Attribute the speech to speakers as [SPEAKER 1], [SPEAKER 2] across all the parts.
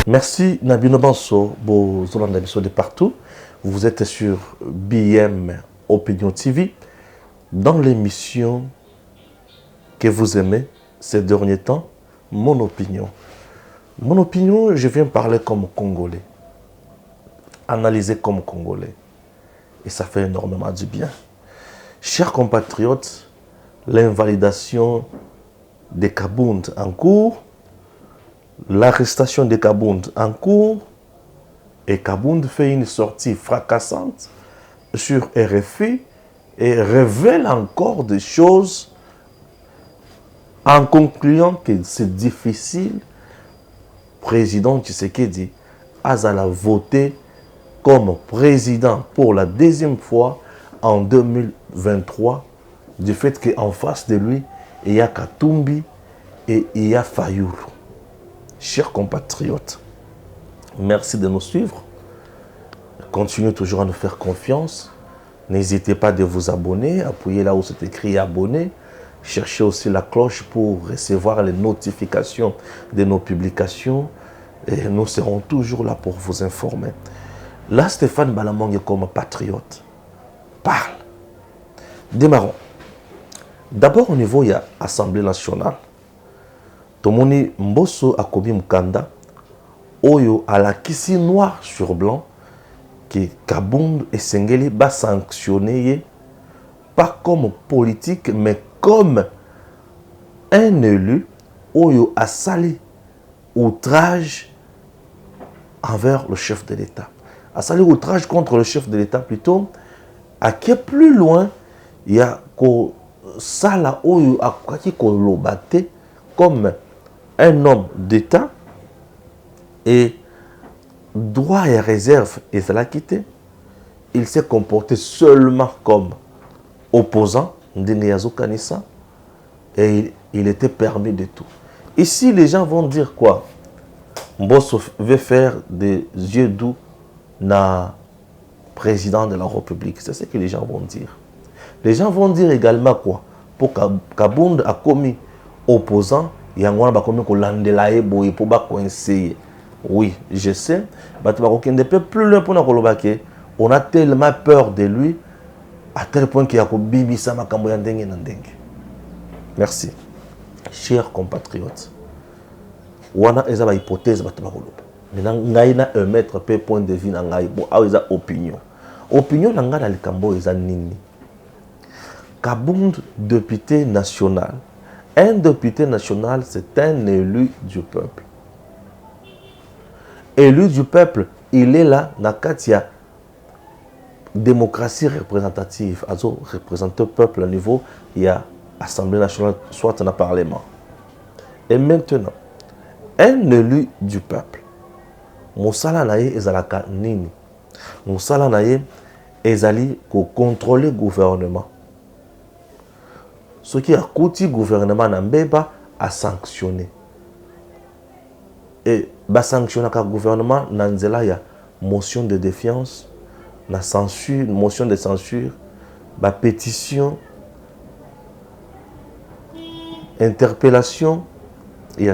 [SPEAKER 1] Merci Nabino Banso, vos émissions de partout. Vous êtes sur BM Opinion TV. Dans l'émission que vous aimez ces derniers temps, mon opinion. Mon opinion, je viens parler comme Congolais. Analyser comme Congolais. Et ça fait énormément du bien. Chers compatriotes, l'invalidation des Kabound en cours, l'arrestation de Kabound en cours, et Kabound fait une sortie fracassante sur RFI et révèle encore des choses en concluant que c'est difficile. Président Tshisekedi a voté comme président pour la deuxième fois en 2023 du fait qu'en face de lui, il y a Katumbi et il y a Fayoulou. Chers compatriotes, merci de nous suivre. Continuez toujours à nous faire confiance. N'hésitez pas de vous abonner, appuyez là où c'est écrit abonner. Cherchez aussi la cloche pour recevoir les notifications de nos publications. Et nous serons toujours là pour vous informer. Là, Stéphane Balamong, comme patriote, parle. Démarrons. D'abord, au niveau de l'Assemblée nationale, Tomoni Mbosso a commis Mukanda, Oyo a la kissi noir sur blanc, que Kabound et Sengeli va sanctionner, pas comme politique, mais comme un élu, Oyo a sali outrage envers le chef de l'État. A sali outrage contre le chef de l'État plutôt, à qui est plus loin, il y a que Sala Oyo a lobate comme un homme d'État et droit et réserve et ça l'a quitté. Il s'est comporté seulement comme opposant d'Inyazo Kanissa et il était permis de tout. Ici, les gens vont dire quoi? Mbosso veut faire des yeux doux na président de la République. C'est ce que les gens vont dire. Les gens vont dire également quoi? Pour Kabound a commis opposant, il y a un commis qu'on l'andelaye pour coincer. Oui, je sais. Plus loin pour nous, on a tellement peur de lui à tel point qu'il y a un bibi sama kamboya ndenge na ndenge. Merci. Chers compatriotes, wana eza ba hypothèse bato ba koloba. Maintenant ngai na émettre pe point de vue na ngai bo eza opinion. Opinion na ngai na likambo eza nini? Kabound, député national. Un député national, c'est un élu du peuple. Élu du peuple, il est là, dans la démocratie représentative. Also, représenter le peuple au niveau, il y a Assemblée nationale, soit dans le Parlement. Et maintenant, un élu du peuple, Moussala Naye ezalaka nini? Moussala Naye ezali ko contrôler le gouvernement. Ce qui a coûté le gouvernement Nambeba a sanctionné. Et ba sanctionner le gouvernement nanzela ya motion de défiance, la censure, motion de censure, ba pétition, interpellation et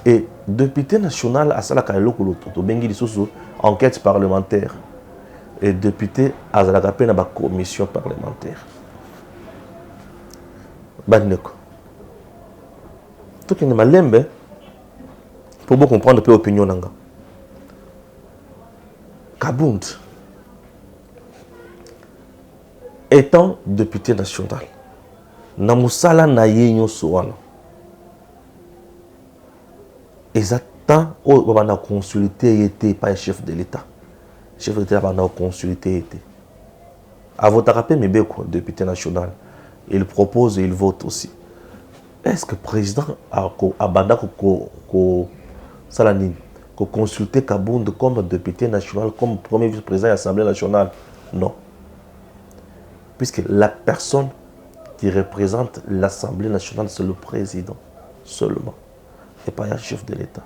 [SPEAKER 1] et député national à salaka lokolo to bengi lisusu enquête parlementaire et député azalaka pe na ba commission parlementaire. Baneko. Tout qui ne malembe pour vous comprendre peu opinion nanga. Kabound étant député national, namusala na yenyo soana. Exactement, on va consulter était pas un chef de l'État. Chef de l'État va consulter était. À votre rappel, mais bien quoi, député national, il propose et il vote aussi. Est-ce que le président a consulté Kabound comme député national, comme premier vice-président de l'Assemblée nationale? Non. Puisque la personne qui représente l'Assemblée nationale, c'est le président seulement. Et pas un chef de l'État.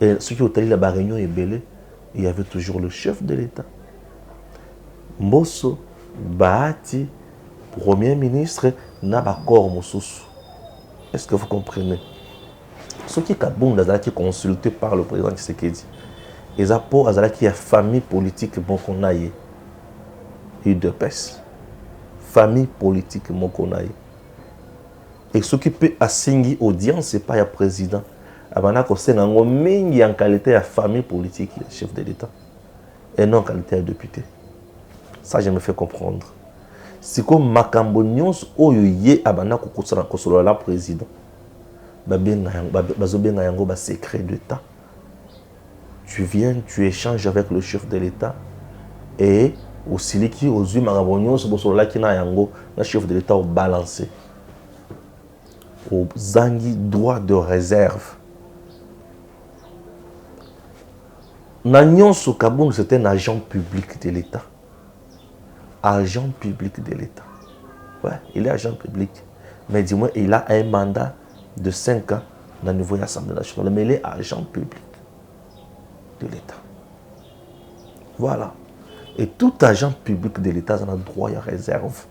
[SPEAKER 1] Et ceux qui ont allé la réunion est belé, il y avait toujours le chef de l'État. Mbosso, Bahati, Premier ministre, n'a pas corps Moussous. Est-ce que vous comprenez? Ce qui est consulté par le président Tshisekedi. Et ça pour Azalaki a famille politique bon qu'on a eu de pèse. Famille politique bon qu'on a. Et ce qui peut assigner audience, c'est pas le président. Abana ko c'est en qualité de famille politique, chef de l'État. Et non en qualité de député. Ça, je me fais comprendre. Si comme makambo nyons oyo ye abana ko kosala la président. Bazobenga yango ba secret d'État. Tu viens, tu échanges avec le chef de l'État et aussi liki ozui makambo nyons bosola kina yango na chef de l'État au balancer. Au zangi droit de réserve. Nagnon Sokaboun, c'est un agent public de l'État. Agent public de l'État. Ouais, il est agent public. Mais dis-moi, il a un mandat de 5 ans dans le niveau de l'Assemblée nationale. Mais il est agent public de l'État. Voilà. Et tout agent public de l'État a droit à réserve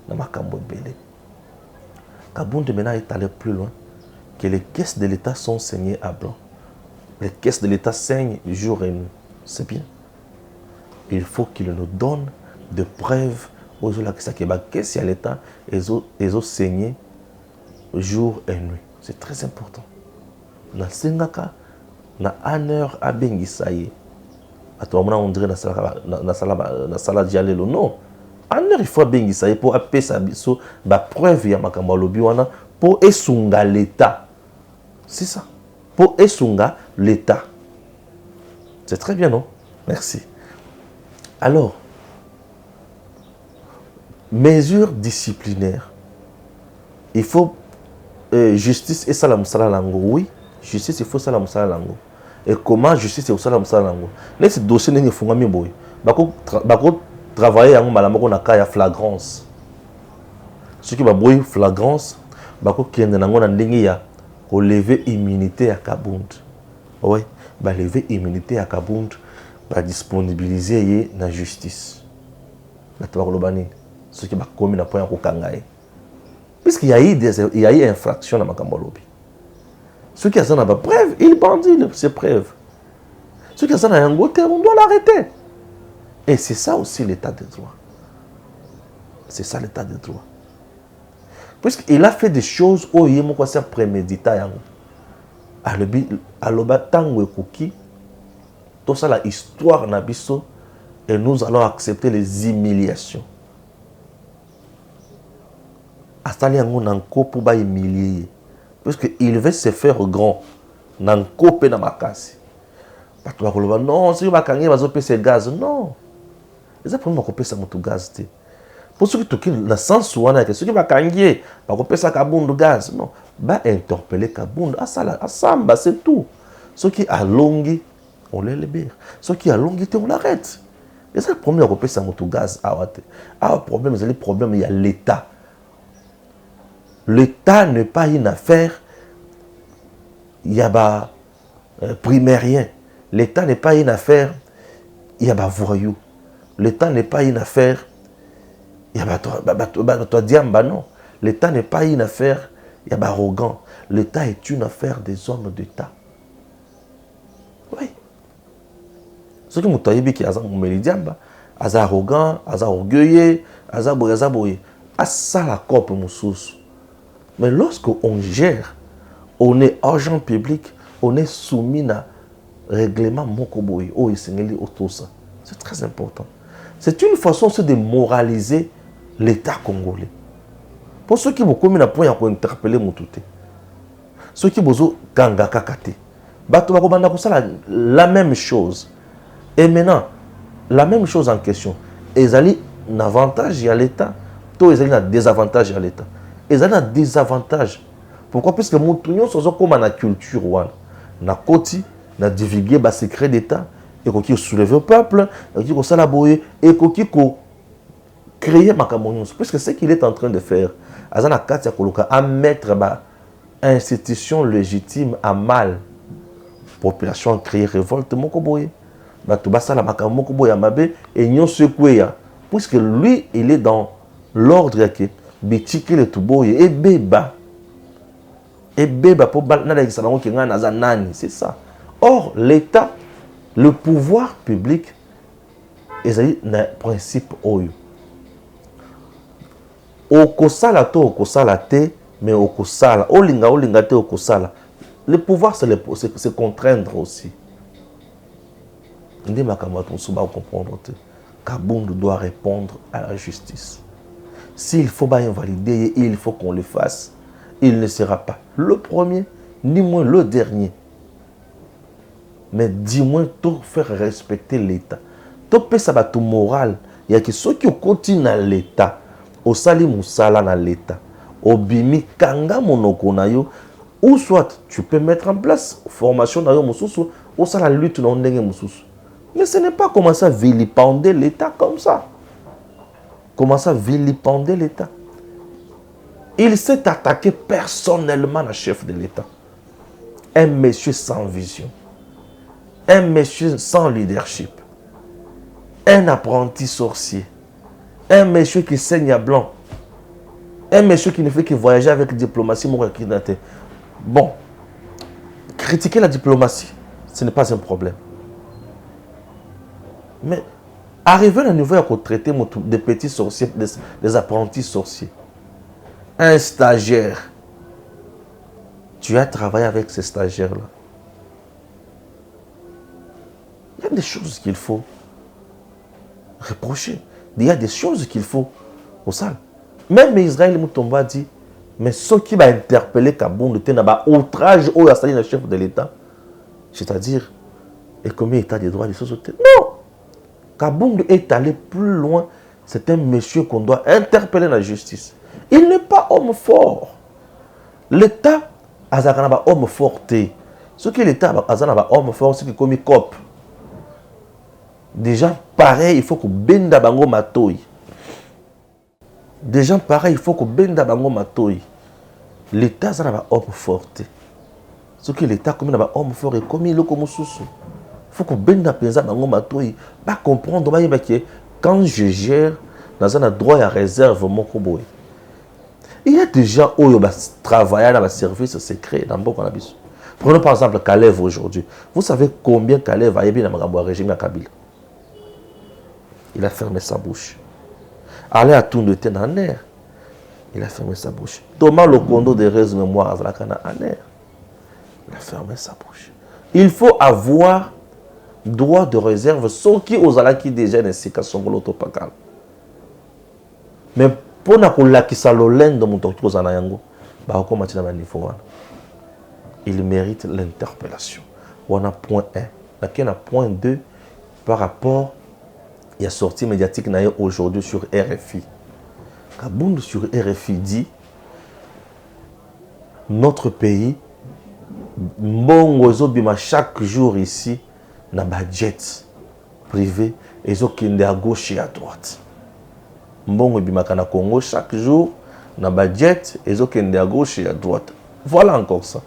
[SPEAKER 1] dans ma Cambo Belé. Kaboun de maintenant est allé plus loin que les caisses de l'État sont saignées à blanc. Les caisses de l'État saignent jour et nuit. C'est bien. Il faut qu'il nous donne des preuves aux gens qui ont caisse à l'État et ils ont saigné jour et nuit. C'est très important. Dans Sengaka, dans une heure à Bengisaye, à toi, on dirait dans la salle dialelo. Non. En heure, il faut Bengisaye pour appeler sa biso, la preuve, il y a Makamba Lobiwana pour esunga l'État. C'est ça. Pour esunga l'État. C'est très bien, non? Merci. Alors, mesures disciplinaires. Il faut justice et salam lango. Oui, justice, il faut salam lango. Et comment justice et salam lango? Là, ce dossier n'est pas fondé. Bako travailler en malamoko na kaya flagrance. Ce qui va brouiller flagrance, bako qui est dans la ndenge ya ko lever immunité à Kabound. Oui, bah lever immunité à Kabound, bah disponibiliser la justice. La tabakolobani, ce qui va commis na point à Kokangaye. Puisqu'il y a eu infraction dans Makambolobi. Ceux qui ont des preuves, ils bandit ces preuves. Ceux qui ont un côté, on doit l'arrêter. Et c'est ça aussi l'état de droit. C'est ça l'état de droit. Puisqu'il a fait des choses où il y a prémédité. Aloba tango kuki, tout ça la histoire nabiso et nous allons accepter les humiliations. Astali yango nanko pour ba humilier. Puisqu'il veut se faire grand. Nanko pe na makasi. Non, si vous avez un gaz, non. Ils ont pris un gaz. Pour ceux qui ont le sens, ceux qui ont un gaz, non. Bah, interpeller Kabound, Samba, c'est tout. Ceux qui ont longué, on les libère. Ceux qui ont longué, on l'arrête. Et c'est le problème de faire un gaz. Le problème, c'est le problème, il y a l'État. L'État n'est pas une affaire, il y a primérien. L'État n'est pas une affaire, il y a voyou. L'État n'est pas une affaire, il y a toi diamba, non. L'État n'est pas une affaire, il y a arrogant. L'État est une affaire des hommes d'État. Oui. Ce qui m'a dit que c'est diamba, c'est arrogant, c'est orgueilleux, c'est boye. C'est ça la cope moussous. Mais lorsqu'on gère, on est agent public, on est soumis à règlement Mokoboy, c'est très important. C'est une façon aussi de moraliser l'État congolais. Pour ceux qui vont commis à point pour interpeller Moutouté, ceux qui vont ganga kakate, la même chose. Et maintenant, la même chose en question. Ils ont un avantage à l'État, tous ils ont un désavantage à l'État. Ils ont un désavantage. Pourquoi? Parce que nous sommes comme la culture, na koti, na divulguer le secret d'État, et qu'on soulever le peuple, et qu'on s'alaboyer, et qu'on créer ma camonose. Parce que ce qu'il est en train de faire, à mettre l'institution légitime à mal. La population créer révolte, puisque lui, il est dans l'ordre qui Bitiki le Touboye et Beba. Et beba pour c'est ça. Or, l'État, le pouvoir public, ils ont un principe oyo. Okosala to okosala te, mais okosala. Olinga te okosala. Le pouvoir, c'est contraindre aussi. Ndé makambo on va comprendre te. Kabound doit répondre à la justice. S'il faut invalider, il faut qu'on le fasse. Il ne sera pas le premier, ni moins le dernier. Mais dis-moi, tout faire respecter l'État. Tout peut savoir tout moral. Il y a que ceux qui continuent à l'État, au sali moussala dans l'État, au bimi kanga monoko na yo, ou soit tu peux mettre en place formation na yo moussousou, ou ça la lutte dans ndenge moussousou. Mais ce n'est pas commencer à vilipender l'État comme ça. Commencer à vilipender l'État. Il s'est attaqué personnellement à chef de l'État. Un monsieur sans vision. Un monsieur sans leadership. Un apprenti sorcier. Un monsieur qui saigne à blanc. Un monsieur qui ne fait que voyager avec diplomatie. Bon, critiquer la diplomatie, ce n'est pas un problème. Mais arriver à un niveau à traiter des petits sorciers, des apprentis sorciers. Un stagiaire. Tu as travaillé avec ces stagiaires-là. Il y a des choses qu'il faut reprocher. Il y a des choses qu'il faut au sale. Même Israël Moutomba dit, mais ce qui va interpeller Kabound, c'est un outrage au chef de l'État. C'est-à-dire, et combien état des droits des sociétés. Non! Kabound est allé plus loin. C'est un monsieur qu'on doit interpeller dans la justice. Il n'est pas homme fort. L'État a un homme fort. Ce que l'État a un homme fort, c'est qu'il comme cop. Des gens pareils, il faut que benda bango matoy. Des gens pareils, il faut que benda bango matoy. L'État a un homme fort. Ce que l'État comme un homme fort et comme il est comme sous. Il faut que benda penza bango matoy. Pas comprendre que quand je gère dans un droit à réserve mon koboy. Il y a des gens qui travaillent dans le service secret dans beaucoup de pays. Prenons par exemple Kalev aujourd'hui. Vous savez combien Kalev a été dans le régime à Kabila? Il a fermé sa bouche. Allez à tout le temps en air. Il a fermé sa bouche. Thomas Lokondo de Rez Mémoire à Zalakana en air. Il a fermé sa bouche. Il faut avoir droit de réserve, sauf qui aux alaki déjà n'est qu'à son l'autopacal. Mais pour il mérite l'interpellation. On a point 1. On a point 2 par rapport à la sortie médiatique aujourd'hui sur RFI. Kabound sur RFI dit notre pays, chaque jour ici, na budget privé, et qui à gauche et à droite. Mbongo bimaka na Congo chaque jour na budget et qui à gauche et à droite. Voilà encore ça.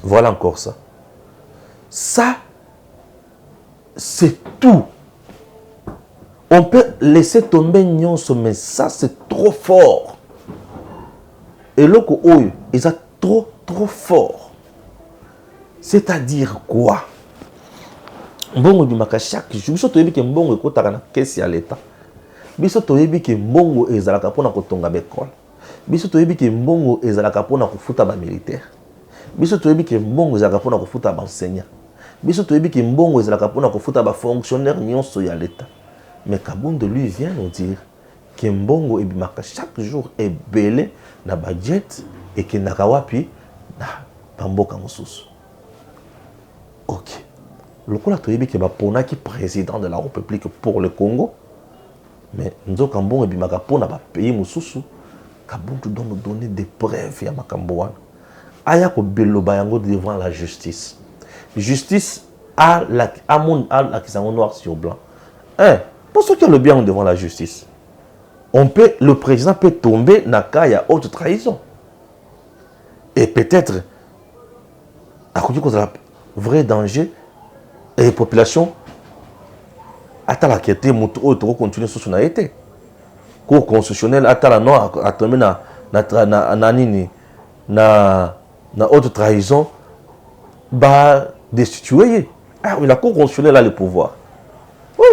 [SPEAKER 1] Voilà encore ça. Ça, c'est tout. On peut laisser tomber Nyonso, mais ça, c'est trop fort. Et le Oyo, ils sont trop fort. C'est-à-dire quoi? Mbongo bimaka chaque jour. Biso toyebi ke mbongo ekotaka na kesi ya l'État. Biso toyebi ke mbongo ezalaka pona kotonga bekole. Biso toyebi ke mbongo ezalaka pona kofuta ba militaire. Biso toyebi ke mbongo ezalaka pona kofuta ba enseignant. Biso toyebi ke mbongo ezalaka pona kofuta ba fonctionnaire nyonso ya l'État. Mais Kabound lui vient nous dire que mbongo ebimaka chaque jour est belé na budget et que nakawapi na bamboka mosusu. OK. Le coup, il y a qui président de la République pour le Congo. Mais nous avons dit que le pays Moussoussou, Kabound doit nous donner des preuves. Il y a devant la justice. Justice a l'accusation noir sur blanc. Pour ceux qui ont le bien devant la justice, le président peut tomber dans le cas de haute trahison. Et peut-être, à cause de la vrai danger, et la population attend la quête de continuer sur son été. Cour constitutionnelle attend la non à terminer na nini na haute trahison, bah, destituer. Ah oui, la Cour constitutionnelle a le pouvoir. Oui.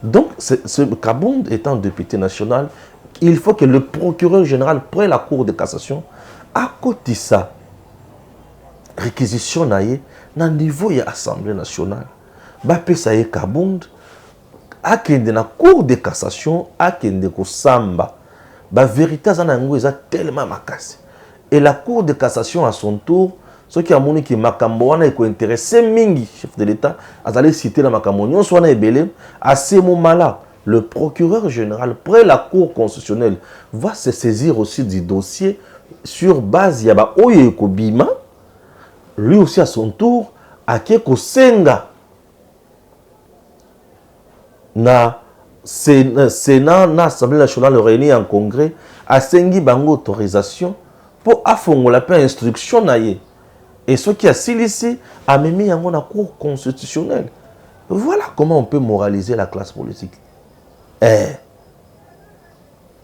[SPEAKER 1] Donc, ce Kabound étant député national, il faut que le procureur général prenne la Cour de cassation à côté de ça. Réquisition na niveau de l'Assemblée nationale. Bah, ça y est Kabound, à la Cour de cassation, à ko samba. Bah, vérité, ça n'a tellement makasi. Et la Cour de cassation, à son tour, ceux qui ont montré que Makambo wana est intéressé, Mingi, chef de l'État, a allé citer la Makambo, nous sommes belé. À ce moment-là, le procureur général, près la Cour constitutionnelle, va se saisir aussi du dossier sur base de Oye Kobima, lui aussi à son tour, à Keko Senga, na Sénat, na Assemblée nationale réunie en congrès, à Sengi Bango autorisation pour affongo la paix instruction naïe. Et ce qui a silicé a mis en la Cour constitutionnelle. Voilà comment on peut moraliser la classe politique.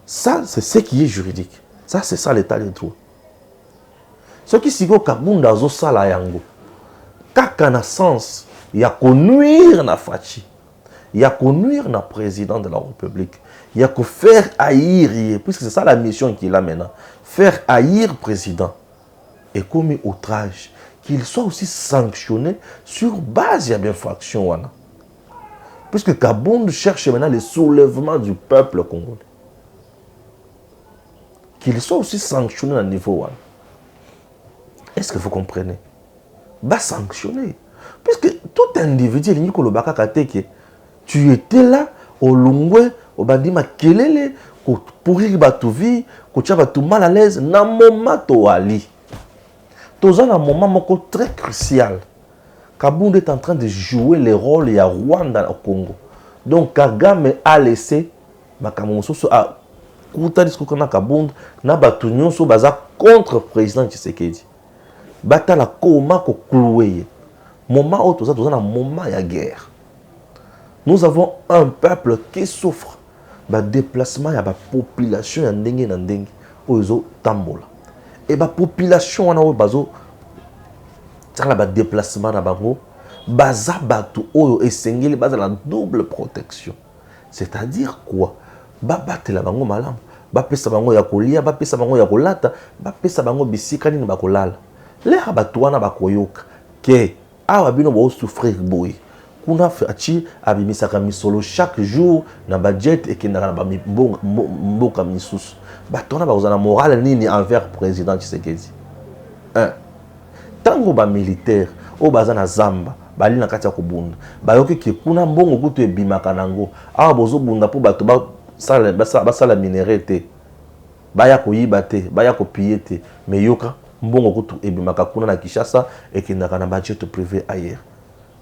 [SPEAKER 1] Ça, c'est ce qui est juridique. Ça, c'est ça l'état de droit. Ce qui sigo kabunda zo sala yango. Kaka na sens, il y a qu'on nuire na Fachi. Il y a qu'on nuire na président de la République. Il y a qu'on faire haïr, puisque c'est ça la mission qu'il a maintenant. Faire haïr président. Et commis outrage, qu'il soit aussi sanctionné sur base d'infraction. Puisque Kabound cherche maintenant le soulèvement du peuple congolais. Qu'il soit aussi sanctionné à niveau. Est-ce que vous comprenez? Va sanctionner. Puisque tout individu, tu étais là, au Lungwe, au Bandima Kelele, pour pourrir ta vie, pour tu vas mal à l'aise, dans le moment où Ali. Dans un moment très crucial, Kabound est en train de jouer le rôle de Rwanda au Congo. Donc Kagame a laissé Makamonso à Kouta discours na Kabound na batunyon so baza contre président Tshisekedi. Bata la koma ko cloué. Moment où tout ça dans un moment de guerre. Nous avons un peuple qui souffre. Ba déplacement ya ba population ya ndenge na ndenge ozo tambola. Et ba population wana o bazo tala ba déplacement na bango baza batu oyo esengeli baza la double protection. C'est-à-dire quoi? Ba batela bango malamu, ba pesa bango ya kolia, ba pesa bango ya kolata, ba pesa bango bisika nini bakolala. Lera batu wana bakoyoka ke awa bino bo souffrir boy. Kuna fachi abimisaka misolo chaque jour na budget et kendaka na mboka misusu. Batona bazana morale nini envers président Tshisekedi. Tango ba militaire o bazana zamba bali na kati ya kobunda bayoki ke kuna mbongo kutu ebimaka nango awa bozo bunda po bato basala minere te baya koyiba te baya kopiller te mais yoka mbongo kutu ebimaka kuna na Kinshasa ekendaka na budget privé ailleurs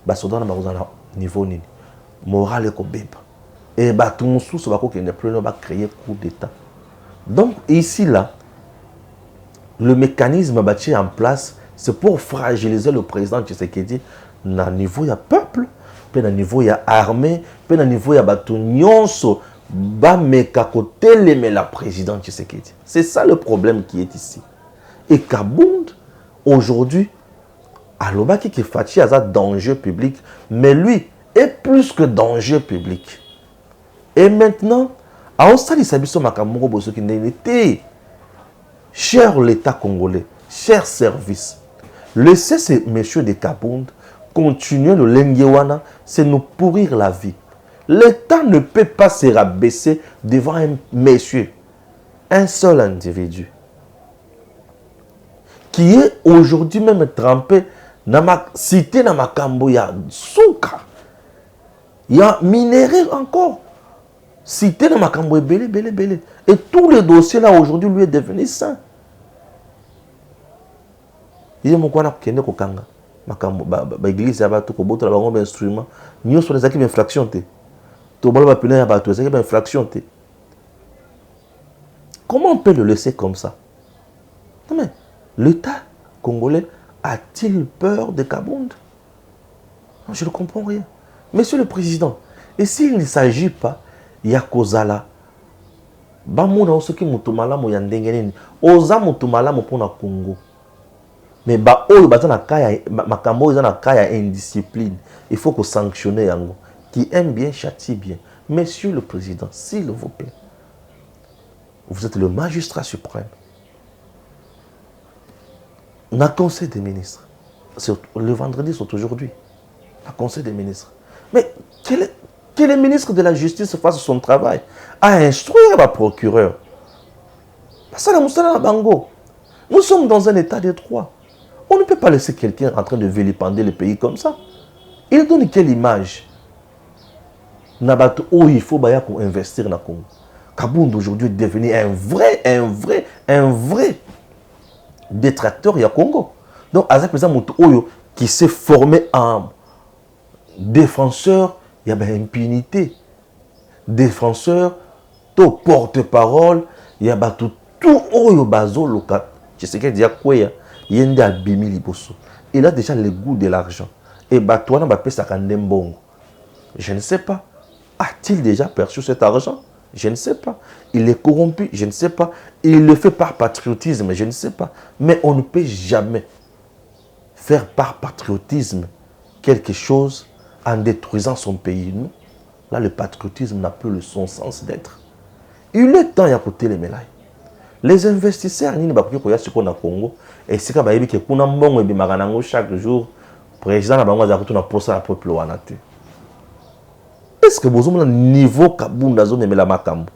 [SPEAKER 1] basoda na bazana niveau nini morale ko beba et bato mususu bakokende pleno ba créer coup d'état. Donc ici là le mécanisme bâti en place, c'est pour fragiliser le président Tshisekedi na niveau ya peuple, puis na niveau ya armée, puis na niveau ya bato nyonso ba meka kotelé mais la président Tshisekedi. C'est ça le problème qui est ici. Et Kabound aujourd'hui alobaki ki Fachi a danger public, mais lui est plus que danger public. Et maintenant, a osali sabiso makamoko boso ki n'était. Cher l'État congolais, cher service, laissez ces messieurs de Kabound continuer le lengewana, c'est nous pourrir la vie. L'État ne peut pas se rabaisser devant un monsieur, un seul individu, qui est aujourd'hui même trempé dans ma cité, dans ma Makambo, il y a Souka, il y a minéré encore. Cité dans Makambo est belé, belé, belé. Et tous les dossiers là aujourd'hui lui est devenu sain. Il y a mon quoi qui est kokanga. Makambo ba église ya ba to ko boto la bango instrument. Nyo so les acquis infraction té. To bala ba pena ya ba to les acquis infraction té. Comment on peut le laisser comme ça? Non mais l'État congolais a-t-il peur de Kabound? Je ne comprends rien. Monsieur le Président, et s'il ne s'agit pas, il y a Kozala, bamona osoki mutu malamu ya ndenge nini oza mutu malamu mpona Congo mais ba oyo baza na kaya makambo oyo eza na kaya indiscipline il faut que sanctionner yango qui aime bien châtie bien. Monsieur le président, s'il vous plaît, vous êtes le magistrat suprême. Le conseil des ministres, le vendredi c'est aujourd'hui, le conseil des ministres. Mais que le ministre de la justice fasse son travail, à instruire le procureur. Nous sommes dans un état de droit. On ne peut pas laisser quelqu'un en train de vilipender le pays comme ça. Il donne quelle image? Il faut investir dans le Congo. Kabound aujourd'hui est devenu un vrai détracteur du Congo. Donc, avec les gens qui s'est formé en défenseur, il y a impunité. Défenseur, tout porte-parole, il y a tout oyo bazo local. Je sais qu'il y a quoi, il y a un abimi liboso. Il a déjà le goût de l'argent. Et toi, on va payer ça quand je ne sais pas. A-t-il déjà perçu cet argent? Je ne sais pas. Il est corrompu? Je ne sais pas. Il le fait par patriotisme? Je ne sais pas. Mais on ne peut jamais faire par patriotisme quelque chose en détruisant son pays. Non. Là, le patriotisme n'a plus son sens d'être. Il est temps d'écouter les médailles. Les investisseurs, ils ne sont pas au Congo. Et c'est comme si chaque jour, le président a posé la peuple. Est-ce que vous avez un niveau Kabunda zone mais la makambo?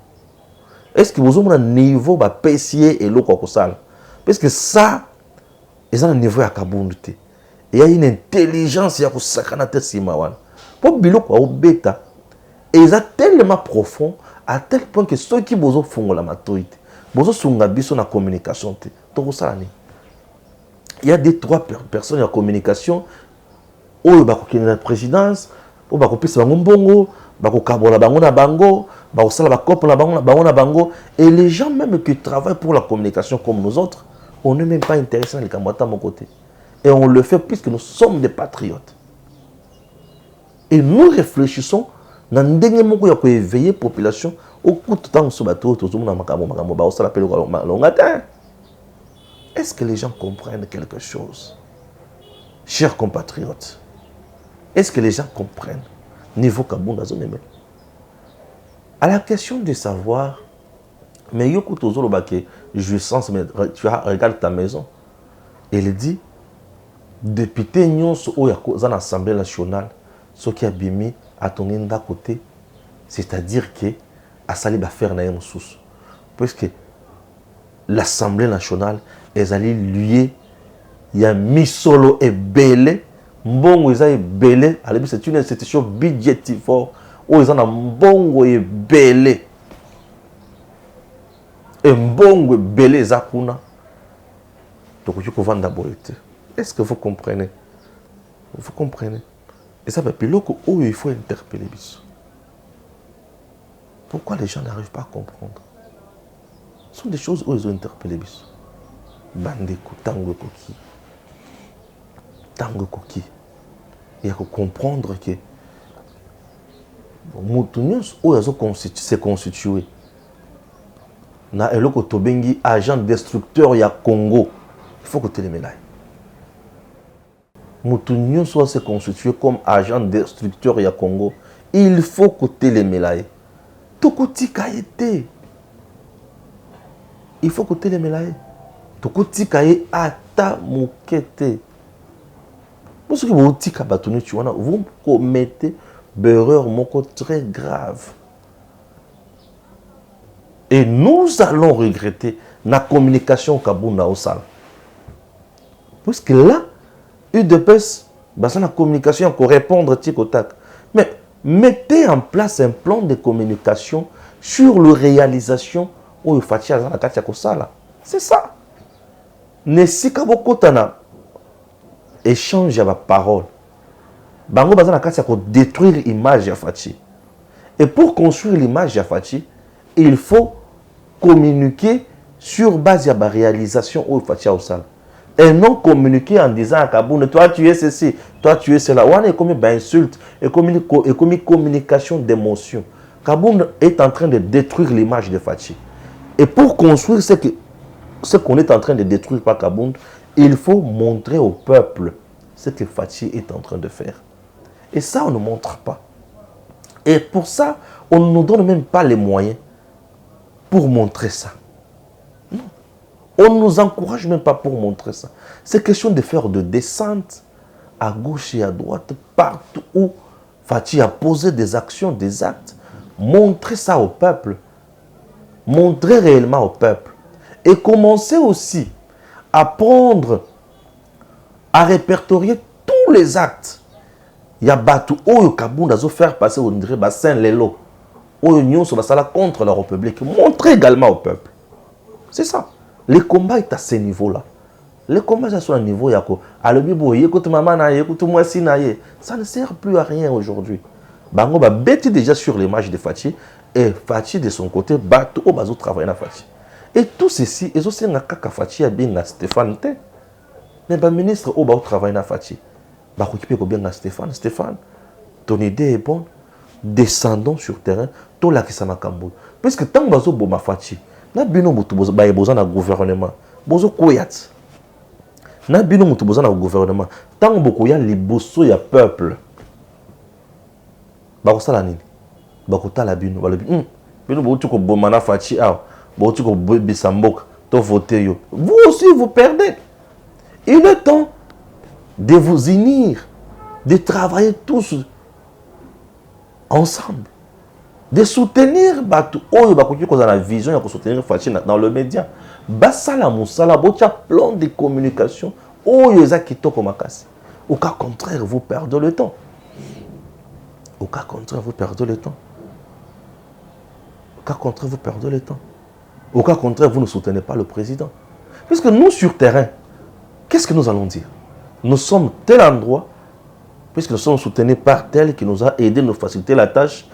[SPEAKER 1] Est-ce que vous avez un niveau ba PCA et l'eau parce que ça, ils ont un niveau à Kabunda. Il y a une intelligence qui est sakana te simawan. Pour biloko au bêta, et ils sont tellement profond à tel point que ceux qui vous font la matoïte, vous sunga biso na communication te. Il y a des trois personnes en communication où ba ko la présidence. Et les gens même qui travaillent pour la communication comme nous autres, on n'est même pas intéressé dans les Kamwata à mon côté. Et on le fait puisque nous sommes des patriotes. Et nous réfléchissons dans le éveiller la population au coup de temps sur bateau. Est-ce que les gens comprennent quelque chose? Chers compatriotes, est-ce que les gens comprennent? Niveau Kabunda Zonemé. À la question de savoir, mais yoko tozolo bake, jouissance, mais tu regardes ta maison. Il dit, député nyonso oyako dans l'Assemblée nationale, ce qui a bimi à ton d'un côté, c'est-à-dire que à sali ba faire na sous, puisque l'Assemblée nationale est allée lier, il y a mis solo et belé. Mbongo est belé, c'est une institution budgétivore où ils ont un mbongo est belé. Et mbongo est belé zakuna. Donc il faut vendre est-ce que vous comprenez? Vous comprenez? Et ça fait piloko où il faut interpeller. Pourquoi les gens n'arrivent pas à comprendre? Ce sont des choses où ils ont interpellé. Bandeko, tango koki. Tango koki. Il faut comprendre que Moutounyos ou s'est constitué. Na eloko tobengi agent destructeur ya Congo. Il faut que tu les médailles. Moutounyos soit s'est constitué comme agent destructeur ya Congo. Il faut que tu les médailles. Tokoti kaité. Il faut que tu les médailles. Tokoti kaé ata mukete. Parce que vous commettez erreur très grave. Et nous allons regretter la communication Kabunda au sal. Parce que là, UDPS, la communication pour répondre tic au tac. Mais mettez en place un plan de communication sur la réalisation où il faut faire. C'est ça. Ne si kabokotana. Échange à ma parole. Bango bazana kati pour détruire l'image de Fachi. Et pour construire l'image de Fachi, il faut communiquer sur base de la réalisation où Fachi au sal. Et non communiquer en disant à Kaboun, toi tu es ceci, toi tu es cela. On est comme une insulte et comme une communication d'émotion. Kaboun est en train de détruire l'image de Fachi. Et pour construire ce qu'on est en train de détruire par Kabound, il faut montrer au peuple ce que Fachi est en train de faire. Et ça, on ne montre pas. Et pour ça, on ne nous donne même pas les moyens pour montrer ça. Non. On ne nous encourage même pas pour montrer ça. C'est question de faire de descente à gauche et à droite, partout où Fachi a posé des actions, des actes. Montrer ça au peuple. Montrer réellement au peuple. Et commencer aussi à prendre, à répertorier tous les actes. Il y a Batou, Oyo Kabound a faire passer au bassin Lelo. Oyo Nyonso basala contre la République. Montrer également au peuple. C'est ça. Le combat est à ce niveau-là. Le combat est à ce niveau. Écoute maman, écoute moi si naye. Ça ne sert plus à rien aujourd'hui. Bango va bêter déjà sur l'image de Fachi. Et Fachi de son côté, Batou, au bazo travailler na Fachi. Et tout ceci, ils ont aussi un kaka Fachi à bien Stéphane. Mais le ministre au bazo travailler na Fachi. Bah, bien Stéphane. Stéphane, ton idée est bonne. Descendons sur terrain. Tout là qui s'en a Kamboul. Puisque tant que bazo boma Fachi, na bino mutu ba besoin na gouvernement. Bozo koyat. Na bino mutu besoin na gouvernement. Tant beaucoup ya liboso ya peuple. Ba ko sala nini? Ba ko tala bino, ba le bino bo tu ko boma na Fachi a. Bo tu ko bisamboka, to voter yo. Vous aussi vous perdez. Il est temps de vous unir, de travailler tous ensemble, de soutenir Batou. Oh, la vision de soutenir Fachi dans le média. Basala Moussala, botia plan de communication. Oh, yoza kitoko makasi. Au cas contraire, vous perdez le temps. Au cas contraire, vous perdez le temps. Au cas contraire, vous perdez le temps. Au cas contraire, vous ne soutenez pas le président. Puisque nous, sur terrain, qu'est-ce que nous allons dire? Nous sommes tel endroit, puisque nous sommes soutenus par tel qui nous a aidé, nous faciliter la tâche.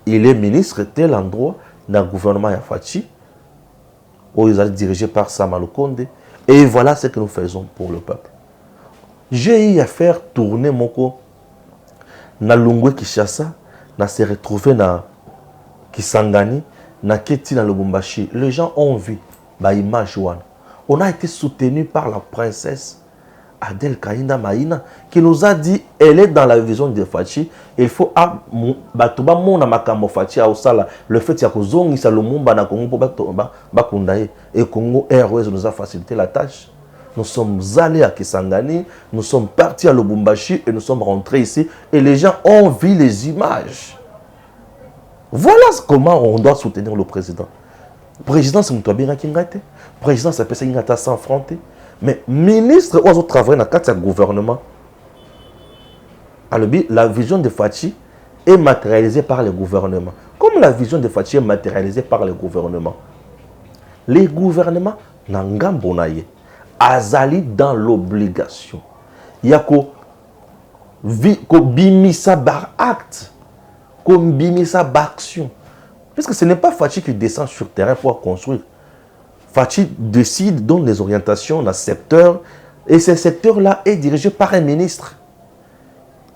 [SPEAKER 1] Il est ministre tel endroit dans le gouvernement Yafachi, où ils allaient dirigé par Samalou Konde. Et voilà ce que nous faisons pour le peuple. J'ai eu à faire tourner mon co na Lungwe Kishasa, na se retrouver na Kisangani, na Keti na Lubumbashi. Les gens ont vu ma image. On a été soutenu par la princesse Adel Kainda Maïna qui nous a dit elle est dans la vision de Fachi. Il faut batuba mona makambo Fachi a osala le fait ya kozongisa lumumba na Congo ba kundaye et Congo Airways nous a facilité la tâche. Nous sommes allés à Kisangani, nous sommes partis à Lubumbashi et nous sommes rentrés ici et les gens ont vu les images. Voilà comment on doit soutenir le président. Le président c'est Moutabira Kingate. Le président c'est Pessa Kingata s'affronter. Mais ministre ou travailler dans le gouvernement, la vision de Fachi est matérialisée par le gouvernement. Comme la vision de Fachi est matérialisée par le gouvernement, les gouvernements n'angambonaye azali dans l'obligation. Il y a ko bimisa bar acte, ko bimisa bar action. Parce que ce n'est pas Fachi qui descend sur le terrain pour construire. Fachi décide, donne les orientations dans le secteur, et ce secteur-là est dirigé par un ministre.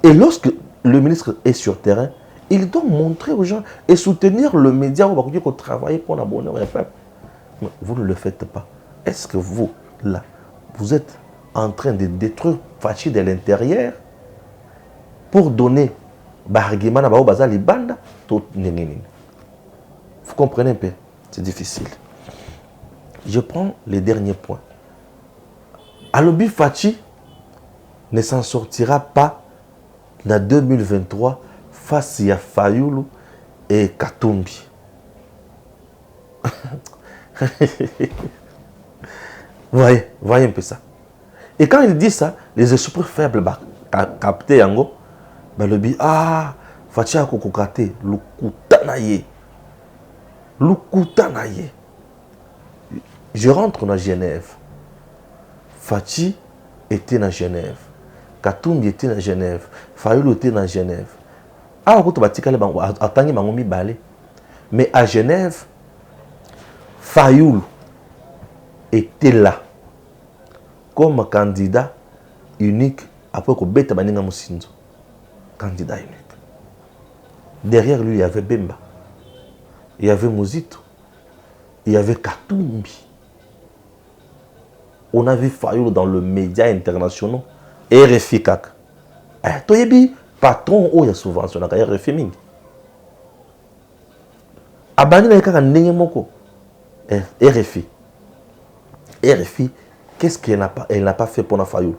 [SPEAKER 1] Et lorsque le ministre est sur le terrain, il doit montrer aux gens et soutenir le média pour travailler pour l'abonner au peuple. Vous ne le faites pas. Est-ce que vous, là, vous êtes en train de détruire Fachi de l'intérieur pour donner Barguiman à Bazali Banda? Vous comprenez un peu? C'est difficile. Je prends les derniers points. Alobi Fachi ne s'en sortira pas en 2023 face à Fayoulou et Katumbi. Voyez un peu ça. Et quand il dit ça, les esprits faibles captent yango, Alobi Fachi a kokokate lukutanaye. Lukutanaye. Je rentre dans Genève. Fachi était dans Genève. Katumbi était dans Genève. Fayoulou était dans Genève. Mais à Genève, Fayoulou était là comme candidat unique après que Beta Baninga Moussinzo. Candidat unique. Derrière lui, il y avait Bemba. il y avait Mozito, il y avait Katumbi. On a vu Fayoulou dans le média international. RFI kaka. Toyebi, patron ou ya subvention na RFI mingi. Abandi na kaka ndenge moko. RFI. RFI, qu'est-ce qu'elle n'a pas fait pour la Fayoulou?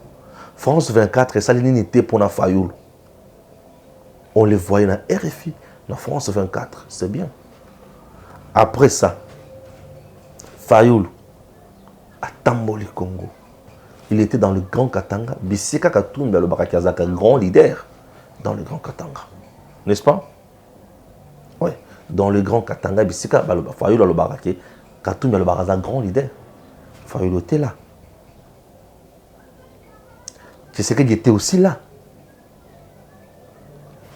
[SPEAKER 1] France 24 et ça l'unité pour la Fayoulou. On les voyait dans RFI, dans France 24, c'est bien. Après ça, Fayoulou à Tamboli Congo. Il était dans le Grand Katanga. Bisika Katumbi le Barakazaka, grand leader dans le Grand Katanga. N'est-ce pas? Oui. Dans le Grand Katanga, Bisika Fayoulou le Baraké, Katumbi le Barakazaka, grand leader. Fayoulou était là. Tu sais qu'il était aussi là.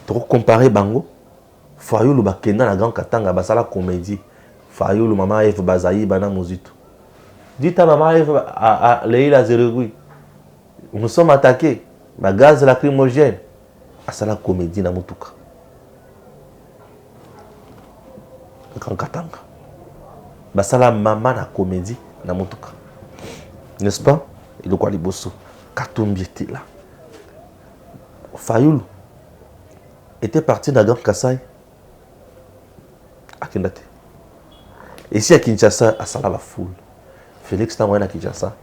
[SPEAKER 1] Pour comparer Bango, Fayoulou Bakenda la Grand Katanga, Basala comédie. Fayoulou Maman Eve Bazaï, Bana Mozito. Dites à Maman Eve à Leïla Zerugui, nous sommes attaqués, ma gaz lacrymogène. Basala comédie na Moutuka. Grand Katanga. Basala Maman na comédie na Moutuka. N'est-ce pas? Et le Kwaliboso. Katumbi était là. Fayoulou était parti dans Grand Kassai à Kendate. Ici à Kinshasa, à Sala la foule. Félix Tamoyen à Kinshasa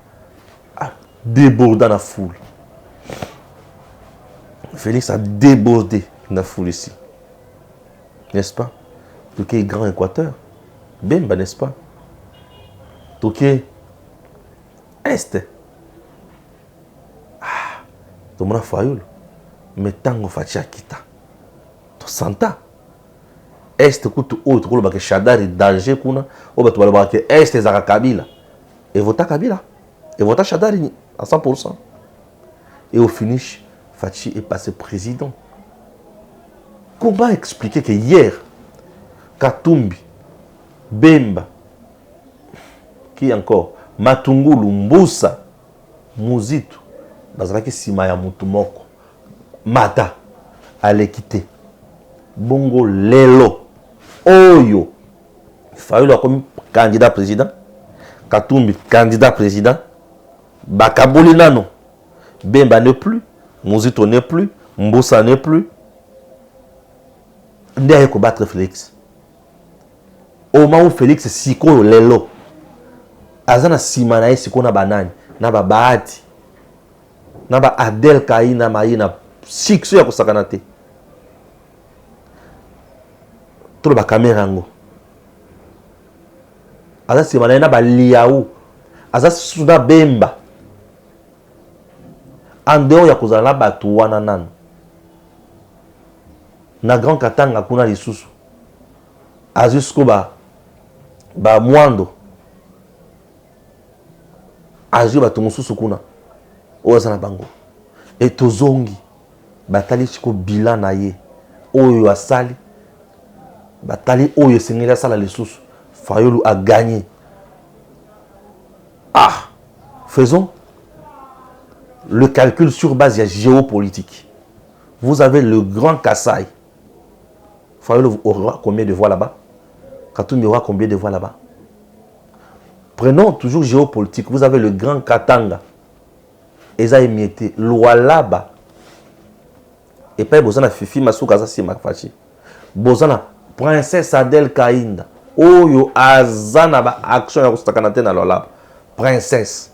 [SPEAKER 1] a débordé dans la foule. Félix a débordé dans la foule ici. N'est-ce pas? Toké Grand Équateur. Bemba, n'est-ce pas? Toké Est. Ah, tout le monde a Fayoulou. Mais tango fatia kita. To santa. Est kutu autre ko ba ke Shadari danger kuna o ba to ba ke est za Kabila. Et vota Kabila. Et vota Shadari à 100%. Et au finish, Fachi est passé président. Comment expliquer que hier Katumbi, Bemba, qui encore Matungulu, Mbusa, Muzito, bazalaki sima ya mutu moko. Mata allait quitter. Bongo lelo. Oyo. Fayoulou comme candidat président. Katumbi candidat président. Bakaboli nano. Bemba n'est plus. Muzito n'est plus. Mbusa n'est plus. Ndeye ko battre Félix. Au moment où Félix siko lelo. Azana simana siko na banani. Na babati. Na ba Adel Kaina Maïna. Six ya kusakana te. Tolo ba kamera ngo. Aza simana na ba liaou. Aza suda Bemba. Andeo ya kuzala batu wana nanu. Na Grand Katanga kuna lisusu. Azusko ba mwando. Azu batu mususu kuna. Oza na bango. Et tozongi. Batali chiko bilan na ye. Oyo asali. Batali oyo sengeli asala lisusu. Fayoulou a gagné. Ah! Faisons le calcul sur base géopolitique. Vous avez le Grand Kassai. Fayoulou aura combien de voix là-bas? Katumbi aura combien de voix là-bas? Prenons toujours géopolitique. Vous avez le Grand Katanga. Eza émietté. Lualaba. Et puis, Bozana Fifi Masukaza Simakfachi. Bozana Princesse Adel Kainda. Oyo Azana ba action ya kustakanate na Lualaba. Princesse.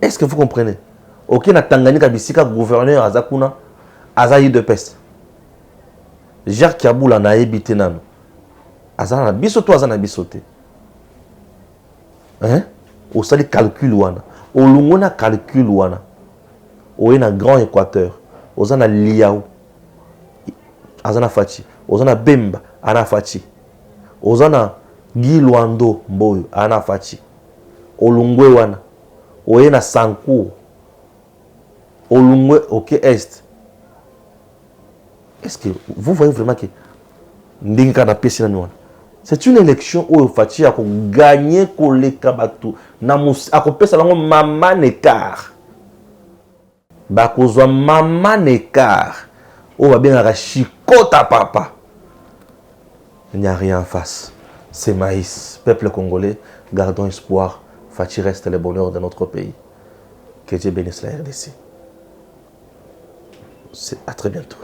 [SPEAKER 1] Est-ce que vous comprenez? Ok, na Tanganyika Bisika gouverneur Azakuna Azayi de peste. Jacques Kaboula na ebité nano. Azana bisoto azana bisoté. Hein? Au sali calcul wana. Au lungona calcul wana. Au na Grand Équateur. Ozana Liao. Azana Fachi. Ozana Bemba. Ana Fachi. Ozana Guy Luando Mboyo. Ana Fachi. Au lungwe wana. Au na Sankou. Au lungwe ok Est. Est-ce que vous voyez vraiment que Ndinga na pesi na wana? C'est une élection où Fachi a gagné les Kabatu. A pesa lango maman écart. Bakozwa maman écart. On va bien arracher à papa. Il n'y a rien en face. C'est maïs. Peuple congolais, gardons espoir. Fachi reste le bonheur de notre pays. Que Dieu bénisse la RDC. À très bientôt.